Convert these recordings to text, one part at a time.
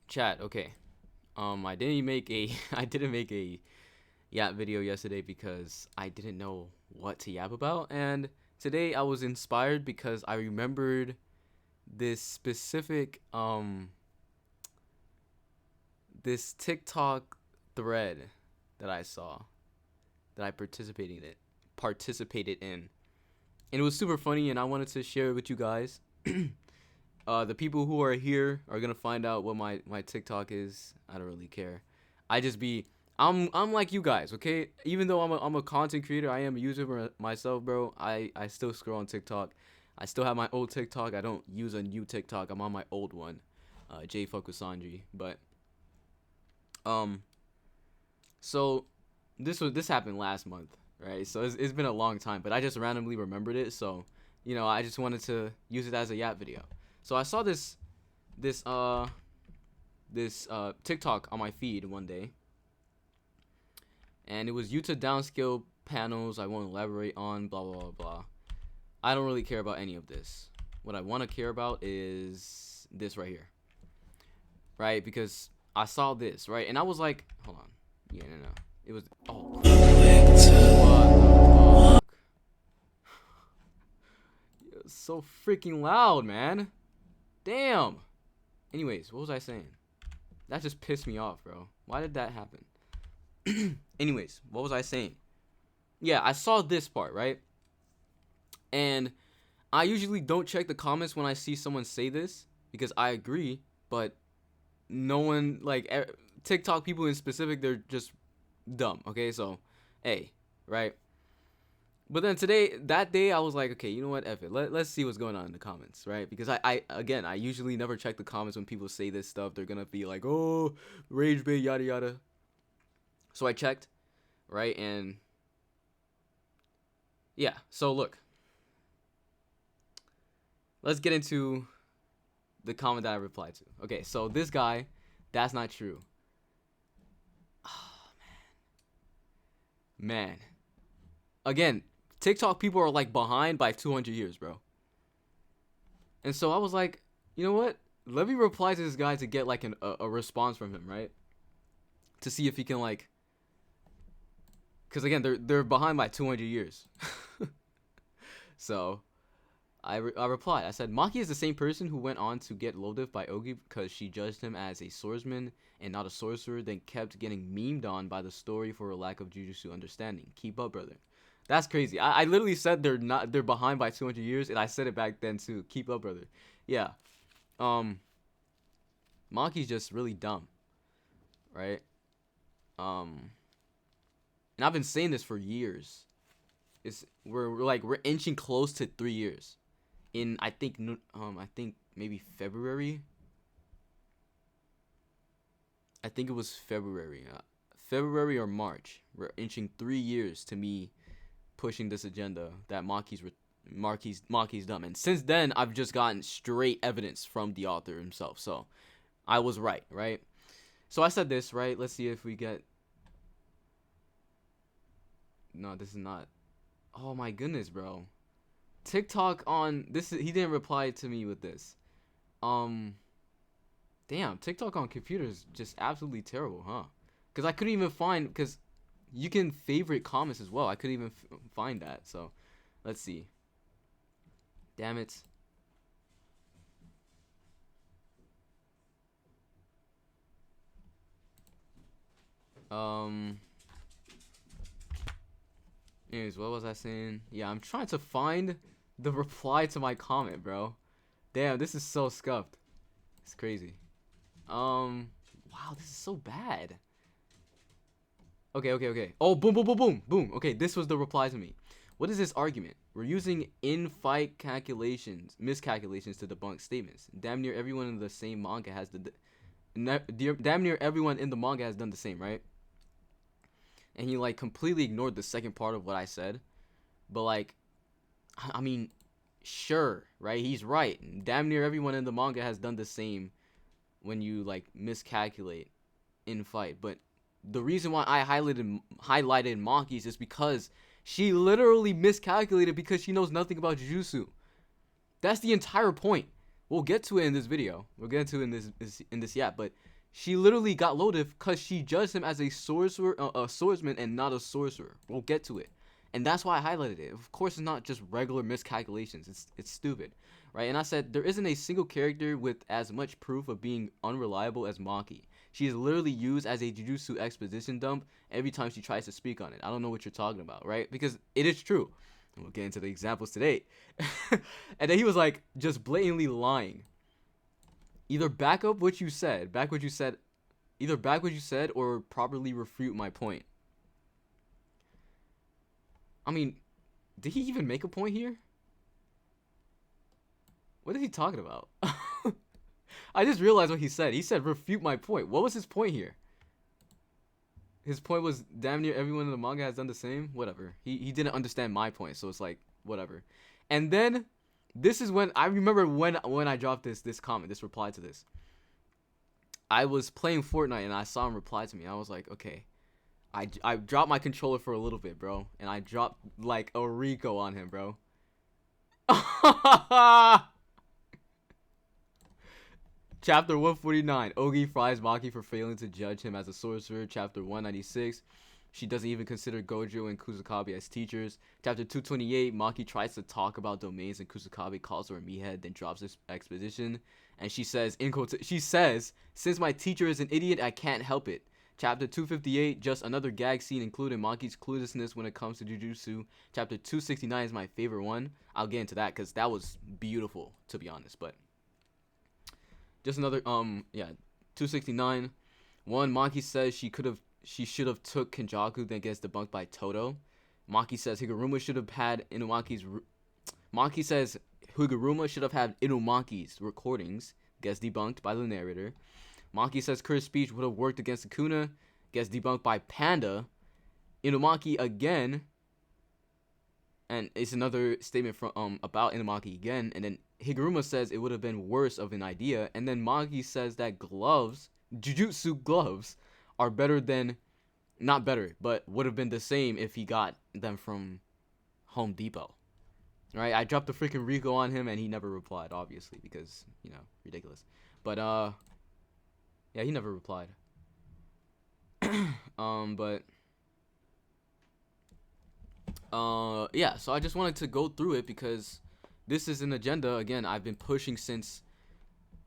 Chat. Okay. I didn't make a I didn't make a yap video yesterday because I didn't know what to yap about, and today I was inspired because I remembered this specific this TikTok thread that I saw that I participated in, and it was super funny, and I wanted to share it with you guys. The people who are here are gonna find out what my TikTok is. I don't really care. I just be I'm like you guys, okay? Even though I'm a content creator, I am a user myself, bro. I still scroll on TikTok. I still have my old TikTok. I don't use a new TikTok. I'm on my old one, J fuck with Sanji. But um, so this happened last month, right? So it's been a long time, but I just randomly remembered it. So I just wanted to use it as a yap video. So I saw this TikTok on my feed one day, and it was Utah downscale panels. I won't elaborate on blah blah blah blah. I don't really care about any of this. What I want to care about is this right here, right? Because I saw this, right, and I was like, hold on, yeah, no, it was what the fuck? It was so freaking loud, man. Damn. Anyways, what was I saying? That just pissed me off, bro. Why did that happen? Anyways, what was I saying? Yeah, I saw this part, right? And I usually don't check the comments when I see someone say this because I agree, but no one, like, TikTok people in specific, they're just dumb, okay? So, hey, right? But then that day, I was like, okay, you know what? F it. Let's see what's going on in the comments, right? Because I usually never check the comments when people say this stuff. They're gonna be like, oh, rage bait, yada yada. So I checked, right? And yeah, so look, let's get into the comment that I replied to. Okay, so this guy, that's not true. Oh, man. Again, TikTok people are like behind by 200 years, bro. And so I was like, you know what? Let me reply to this guy to get like a response from him, right? To see if he can like, because again, they're behind by 200 years. So I replied. I said, Maki is the same person who went on to get loaded by Ogi because she judged him as a swordsman and not a sorcerer, then kept getting memed on by the story for a lack of jujutsu understanding. Keep up, brother. That's crazy. I literally said they're behind by 200 years, and I said it back then too. Keep up, brother. Yeah. Um, Maki's just really dumb, right? Um, and I've been saying this for years. We're inching close to 3 years. In I think maybe February. I think it was February. February or March. We're inching 3 years to me pushing this agenda that Maki's dumb. And since then, I've just gotten straight evidence from the author himself. So I was right, right? So I said this, right? Let's see if we get. No, this is not. Oh my goodness, bro. TikTok on this. He didn't reply to me with this. Damn, TikTok on computers just absolutely terrible, huh? Because I couldn't even find, because you can favorite comments as well. I couldn't even find that. So let's see. Damn it. Anyways, what was I saying? Yeah, I'm trying to find the reply to my comment, bro. Damn, this is so scuffed. It's crazy. Wow, this is so bad. Okay. Oh, boom. Okay, this was the reply to me. What is this argument? We're using in-fight miscalculations to debunk statements. Damn near everyone in the same manga has damn near everyone in the manga has done the same, right? And he like completely ignored the second part of what I said. But like, I mean, sure, right? He's right. Damn near everyone in the manga has done the same when you like miscalculate in fight. But the reason why I highlighted Maki is because she literally miscalculated because she knows nothing about Jujutsu. That's the entire point. We'll get to it in this video. We'll get to it in this but She literally got low diff because she judged him as a sorcerer, a swordsman, and not a sorcerer. We'll get to it, and that's why I highlighted it. Of course, it's not just regular miscalculations. It's stupid, right? And I said there isn't a single character with as much proof of being unreliable as Maki. She is literally used as a Jujutsu exposition dump every time she tries to speak on it. I don't know what you're talking about, right? Because it is true. And we'll get into the examples today. And then he was like just blatantly lying. Either back up what you said, either back what you said or properly refute my point. I mean, did he even make a point here? What is he talking about? I just realized what he said. He said refute my point. What was his point here? His point was damn near everyone in the manga has done the same. Whatever. He didn't understand my point, so it's like whatever. And then this is when I remember when I dropped this comment, this reply to this. I was playing Fortnite and I saw him reply to me. I was like, okay. I dropped my controller for a little bit, bro, and I dropped like a Rico on him, bro. Chapter 149, Ogi fries Maki for failing to judge him as a sorcerer. Chapter 196, she doesn't even consider Gojo and Kusakabe as teachers. Chapter 228, Maki tries to talk about domains and Kusakabe calls her a meathead, then drops this exposition. And she says, since my teacher is an idiot, I can't help it. Chapter 258, just another gag scene including Maki's cluelessness when it comes to Jujutsu. Chapter 269 is my favorite one. I'll get into that because that was beautiful, to be honest, but just another 269. One, Maki says she should have took Kenjaku, then gets debunked by Toto. Maki says Higuruma should have had Inumaki's recordings, gets debunked by the narrator. Maki says Kurt's speech would have worked against Sukuna, gets debunked by Panda. Inumaki again, and it's another statement from about Inumaki again, and then Higuruma says it would have been worse of an idea, and then Maki says that Jujutsu gloves, are better than, not better, but would have been the same if he got them from Home Depot. Right? I dropped the freaking Rico on him, and he never replied, obviously, because, ridiculous. But, yeah, he never replied. Yeah, so I just wanted to go through it because this is an agenda, again, I've been pushing since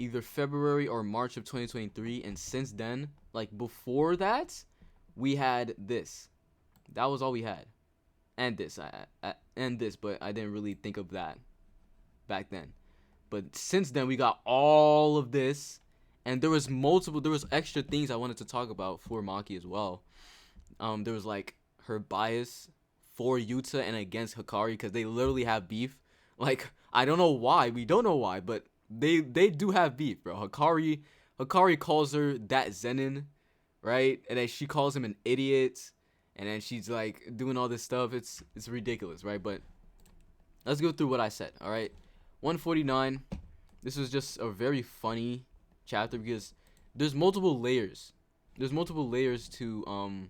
either February or March of 2023, and since then, like, before that, we had this. That was all we had. And this, but I didn't really think of that back then. But since then, we got all of this, and there was extra things I wanted to talk about for Maki as well. There was, like, her bias for Yuta and against Hikari, because they literally have beef. Like, I don't know why, we don't know why, but they do have beef, bro. Hikari calls her that Zenin, right? And then she calls him an idiot, and then she's like doing all this stuff. It's ridiculous, right? But let's go through what I said. All right, 149. This was just a very funny chapter because there's multiple layers. There's multiple layers to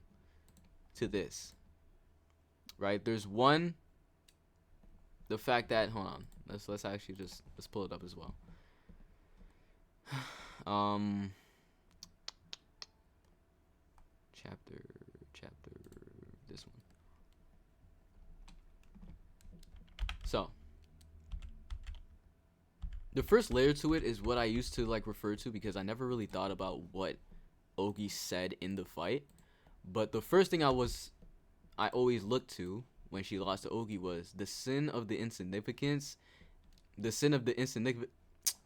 this, right? There's one, the fact that, hold on, let's actually just let's pull it up as well. Chapter this one. So the first layer to it is what I used to like refer to, because I never really thought about what Ogi said in the fight. But the first thing I always looked to when she lost to Ogi was the sin of the insignificance.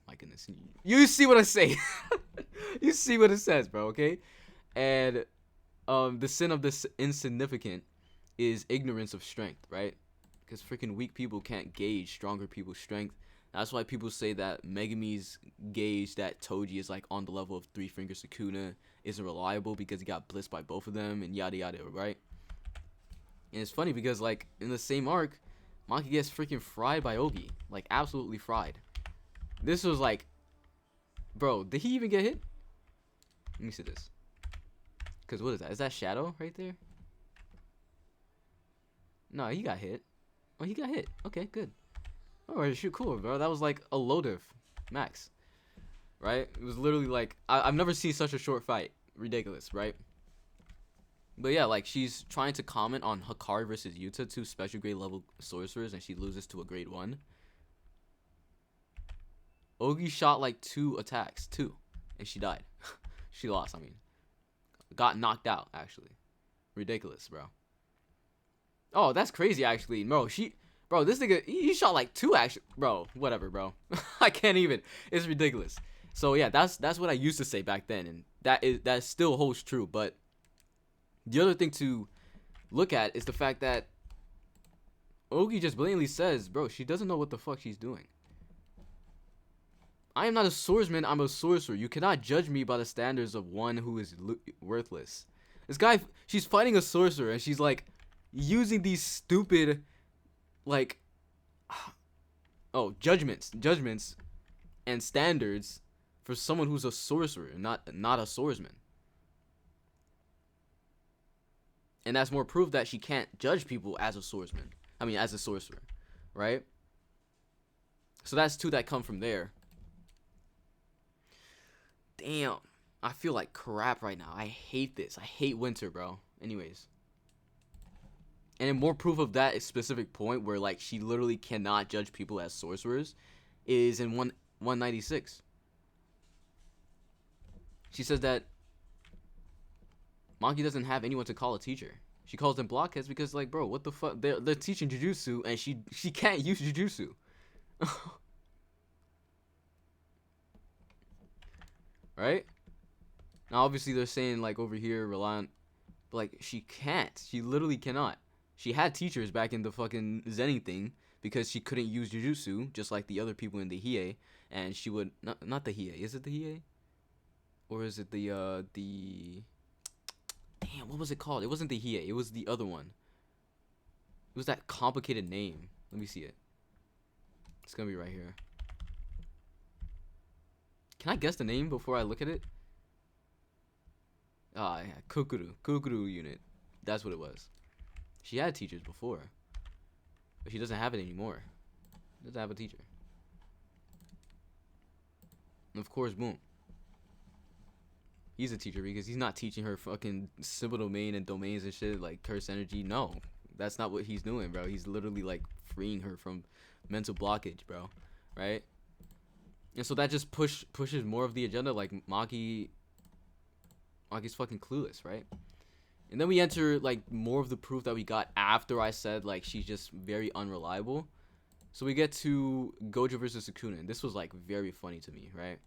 My goodness, you see what I say? You see what it says, bro? Okay, and the sin of this insignificant is ignorance of strength, right? Because freaking weak people can't gauge stronger people's strength. That's why people say that Megumi's gauge that Toji is like on the level of Three Finger Sukuna isn't reliable because he got blitzed by both of them and yada yada, right? And it's funny because like in the same arc, Maki gets freaking fried by Ogi, like absolutely fried. This was like, bro, did he even get hit? Let me see this. Because what is that? Is that Shadow right there? No, he got hit. Oh, he got hit. Okay, good. Alright, shoot, cool, bro. That was like a low diff max. right? It was literally like I've never seen such a short fight. Ridiculous, right? But yeah, like she's trying to comment on Hikari versus Yuta, two special grade level sorcerers, and she loses to a grade 1. Ogi shot like 2 attacks, and she died. She lost, I mean. Got knocked out, actually. Ridiculous, bro. Oh, that's crazy, actually. Bro, this nigga, he shot like 2, actually. Bro, whatever, bro. I can't even. It's ridiculous. So yeah, that's what I used to say back then, and that still holds true. But the other thing to look at is the fact that Ogi just blatantly says, bro, she doesn't know what the fuck she's doing. I am not a swordsman, I'm a sorcerer. You cannot judge me by the standards of one who is worthless. This guy, she's fighting a sorcerer, and she's like using these stupid, like, judgments and standards for someone who's a sorcerer, not a swordsman. And that's more proof that she can't judge people as a swordsman. I mean, as a sorcerer, right? So that's 2 that come from there. Damn, I feel like crap right now. I hate this. I hate winter, bro. Anyways. And then more proof of that specific point where, like, she literally cannot judge people as sorcerers is in 196. She says that Maki doesn't have anyone to call a teacher. She calls them blockheads because, like, bro, what the fuck? They're teaching jujutsu, and she can't use jujutsu. Right? Now, obviously, they're saying, like, over here, rely on... But, like, she can't. She literally cannot. She had teachers back in the fucking Zenin thing because she couldn't use jujutsu, just like the other people in the Hiei. And she would... Not the Hiei. Is it the Hiei? Or is it the... Damn, what was it called? It wasn't the Hiei. It was the other one. It was that complicated name. Let me see it. It's gonna be right here. Can I guess the name before I look at it? Ah, yeah, Kukuru unit. That's what it was. She had teachers before, but she doesn't have it anymore. Doesn't have a teacher. And of course, boom. He's a teacher because he's not teaching her fucking symbol domain and domains and shit like curse energy. No, that's not what he's doing, bro. He's literally like freeing her from mental blockage, bro. Right? And so that just pushes more of the agenda, like Maki's fucking clueless, right? And then we enter like more of the proof that we got after I said like she's just very unreliable. So we get to Gojo versus Sukuna, and this was like very funny to me, right?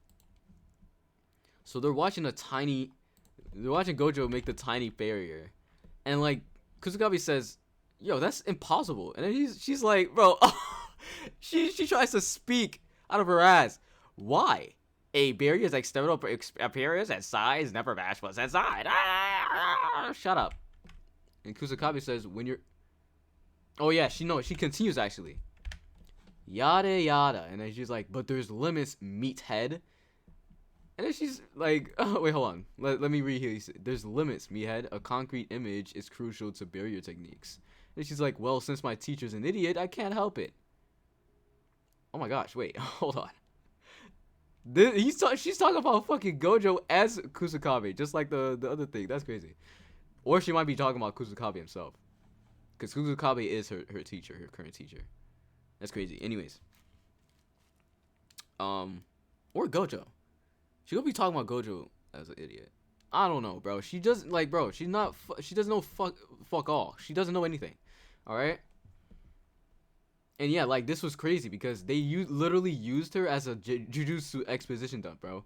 So they're watching Gojo make the tiny barrier, and like Kusakabe says, "Yo, that's impossible." And then she's like, "Bro," she tries to speak out of her ass. Why? A barrier's external appearance and size never match what's inside. Shut up. And Kusakabe says, when you're... Oh yeah, she continues actually. Yada yada. And then she's like, but there's limits, meathead. And then she's like, oh, wait, hold on. Let me read here. There's limits, meathead. A concrete image is crucial to barrier techniques. And she's like, well, since my teacher's an idiot, I can't help it. Oh my gosh, wait, hold on. She's talking about fucking Gojo as Kusakabe, just like the other thing. That's crazy. Or she might be talking about Kusakabe himself, because Kusakabe is her teacher, her current teacher. That's crazy. Anyways, or Gojo. She could be talking about Gojo as an idiot. I don't know, bro. She doesn't like, bro. She doesn't know fuck all. She doesn't know anything. All right. And yeah, like, this was crazy because they literally used her as a jujutsu exposition dump, bro.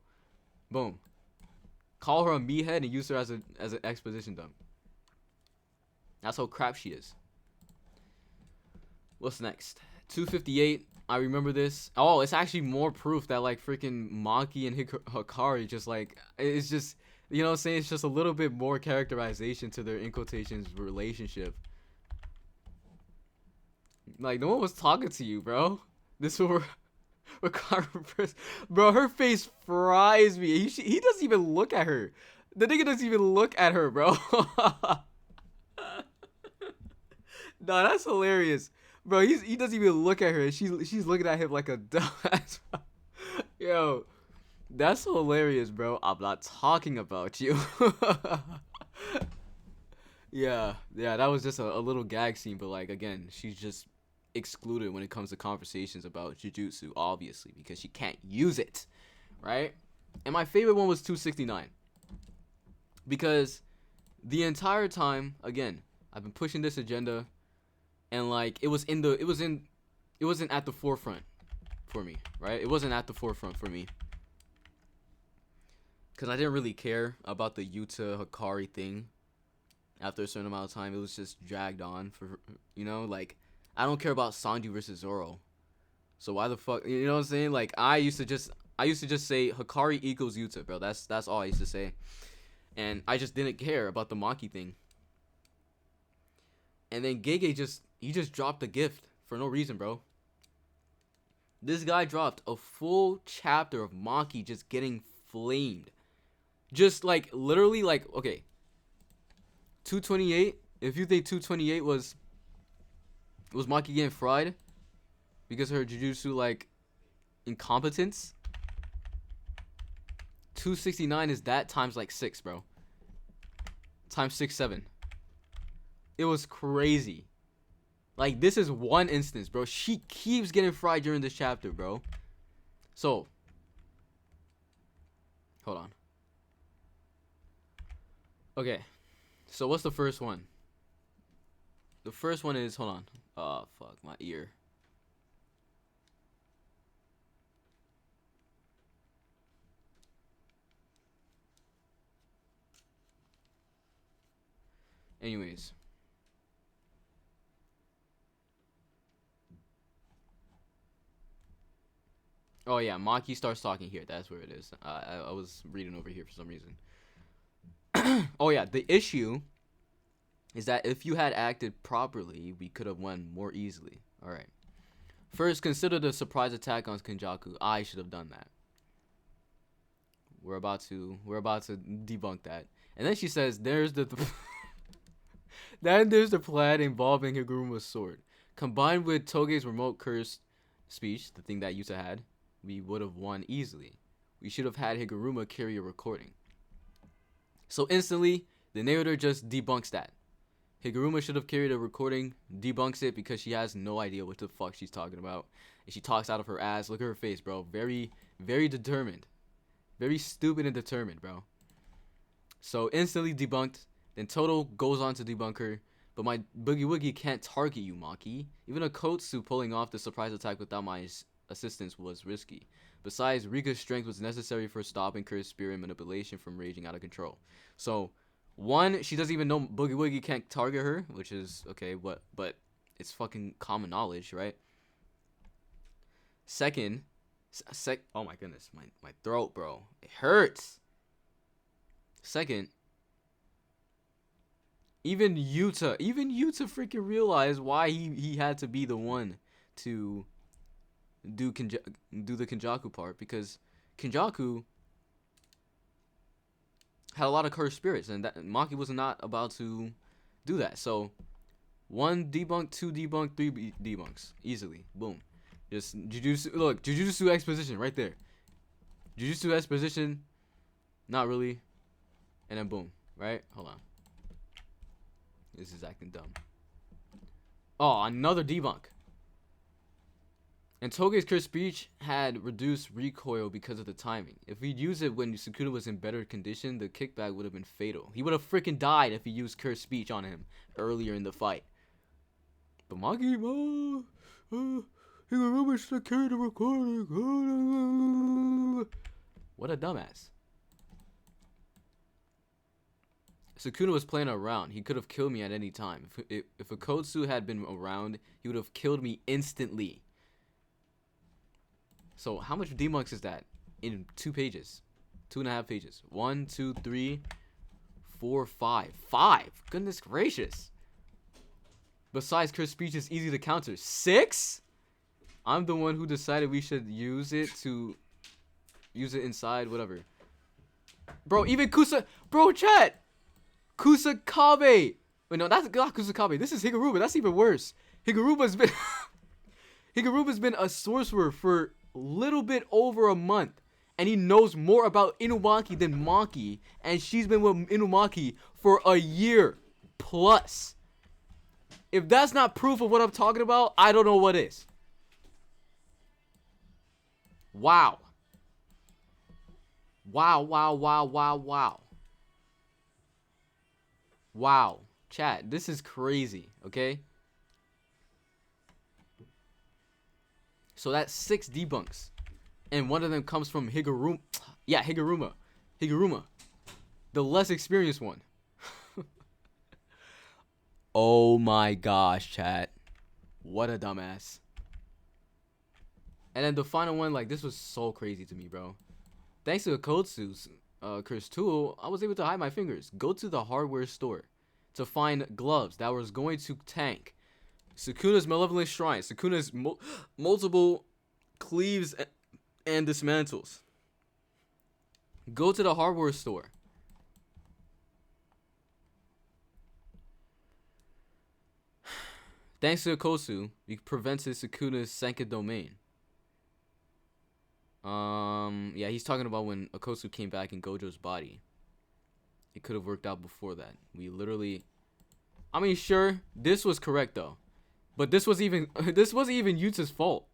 Boom. Call her a meathead and use her as an exposition dump. That's how crap she is. What's next? 258. I remember this. Oh, it's actually more proof that, like, freaking Maki and Hikari just, like, it's just, you know what I'm saying? It's just a little bit more characterization to their, in quotations, relationship. Like, no one was talking to you, bro. This will require... Bro, her face fries me. He doesn't even look at her. The nigga doesn't even look at her, bro. Nah, that's hilarious. Bro, he doesn't even look at her. She's looking at him like a dumbass. Yo. That's hilarious, bro. I'm not talking about you. Yeah, yeah, that was just a little gag scene, but like again, she's just excluded when it comes to conversations about jujutsu, obviously, because she can't use it, right? And my favorite one was 269 because the entire time, again, I've been pushing this agenda, and like it wasn't at the forefront for me, right? It wasn't at the forefront for me because I didn't really care about the Yuta Hikari thing. After a certain amount of time, it was just dragged on for, like, I don't care about Sanji versus Zoro. So why the fuck, you know what I'm saying? Like, I used to just say Hikari equals Yuta, bro. That's all I used to say. And I just didn't care about the Maki thing. And then Gege just dropped a gift for no reason, bro. This guy dropped a full chapter of Maki just getting flamed. Just like, literally, like, okay. 228, if you think 228 was Maki getting fried because of her jujutsu like incompetence, 269 is that times like 6, bro. Times 6, 7. It was crazy. Like, this is one instance, bro. She keeps getting fried during this chapter, bro. So, hold on. Okay. So what's the first one? The first one is, hold on. Oh, fuck, my ear. Anyways. Oh yeah, Maki starts talking here. That's where it is. I was reading over here for some reason. Oh yeah, the issue is that if you had acted properly, we could have won more easily. All right. First, consider the surprise attack on Kenjaku. I should have done that. We're about to debunk that. And then she says, "There's the then there's the plan involving Higuruma's sword. Combined with Toge's remote curse speech, the thing that Yuta had, we would have won easily. We should have had Higuruma carry a recording." So instantly, the narrator just debunks that. Higuruma should have carried a recording, debunks it because she has no idea what the fuck she's talking about. And she talks out of her ass. Look at her face, bro. Very, very determined. Very stupid and determined, bro. So instantly debunked. Then Toto goes on to debunk her. But my Boogie Woogie can't target you, Maki. Even a Kotsu pulling off the surprise attack without my assistance was risky. Besides, Rika's strength was necessary for stopping Kurt's spirit manipulation from raging out of control. So, one, she doesn't even know Boogie Woogie can't target her, which is okay, but it's fucking common knowledge, right? Second, oh my goodness, my throat, bro. It hurts. Second, even Yuta freaking realized why he had to be the one to do the Kenjaku part, because Kenjaku had a lot of cursed spirits, and that Maki was not about to do that. So, 1 debunk, 2 debunk, 3 debunks easily. Boom. Just Jujutsu. Look, Jujutsu exposition right there. Jujutsu exposition, not really, and then boom. Right? Hold on. This is acting dumb. Oh, another debunk. And Toge's cursed speech had reduced recoil because of the timing. If he'd used it when Sukuna was in better condition, the kickback would have been fatal. He would have freaking died if he used cursed speech on him earlier in the fight. But Maki, he should have carried the recording. What a dumbass. Sukuna was playing around. He could have killed me at any time. If a Kotsu had been around, he would have killed me instantly. So how much debunks is that in 2 pages? 2.5 pages. 1, 2, 3, 4, 5. 5! Goodness gracious. Besides, cursed speech is easy to counter. 6? I'm the one who decided we should use it inside, whatever. Bro, even Bro, chat! Kusakabe! Wait, no, that's not Kusakabe. This is Higuruma. That's even worse. Higuruma's been a sorcerer for little bit over a month, and he knows more about Inumaki than Maki, and she's been with Inumaki for a year plus. If that's not proof of what I'm talking about, I don't know what is. Wow. Wow, wow, wow, wow, wow. Wow. Chat, this is crazy, okay? So that's 6 debunks. And one of them comes from Higuruma. Yeah, Higuruma. Higuruma. The less experienced one. Oh my gosh, chat. What a dumbass. And then the final one, like, this was so crazy to me, bro. Thanks to Akotsu's cursed tool, I was able to hide my fingers. Go to the hardware store to find gloves that was going to tank Sukuna's malevolent shrine. Sukuna's multiple cleaves and dismantles. Go to the hardware store. Thanks to Akotsu, we prevented Sukuna's second domain. Yeah, he's talking about when Akotsu came back in Gojo's body. It could have worked out before that. We literally, I mean, sure, this was correct though, but this wasn't even Yuta's fault.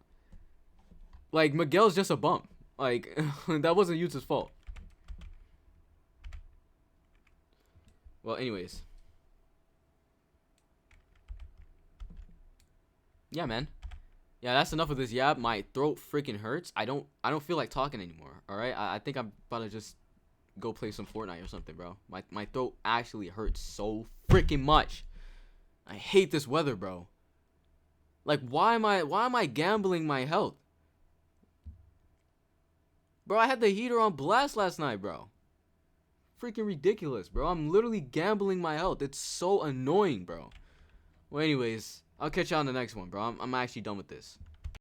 Like, Miguel's just a bump. Like, that wasn't Yuta's fault. Well, anyways. Yeah, man. Yeah, that's enough of this. Yeah, my throat freaking hurts. I don't feel like talking anymore. All right, I think I'm about to just go play some Fortnite or something, bro. My throat actually hurts so freaking much. I hate this weather, bro. Like, why am I gambling my health? Bro, I had the heater on blast last night, bro. Freaking ridiculous, bro. I'm literally gambling my health. It's so annoying, bro. Well, anyways, I'll catch you on the next one, bro. I'm actually done with this.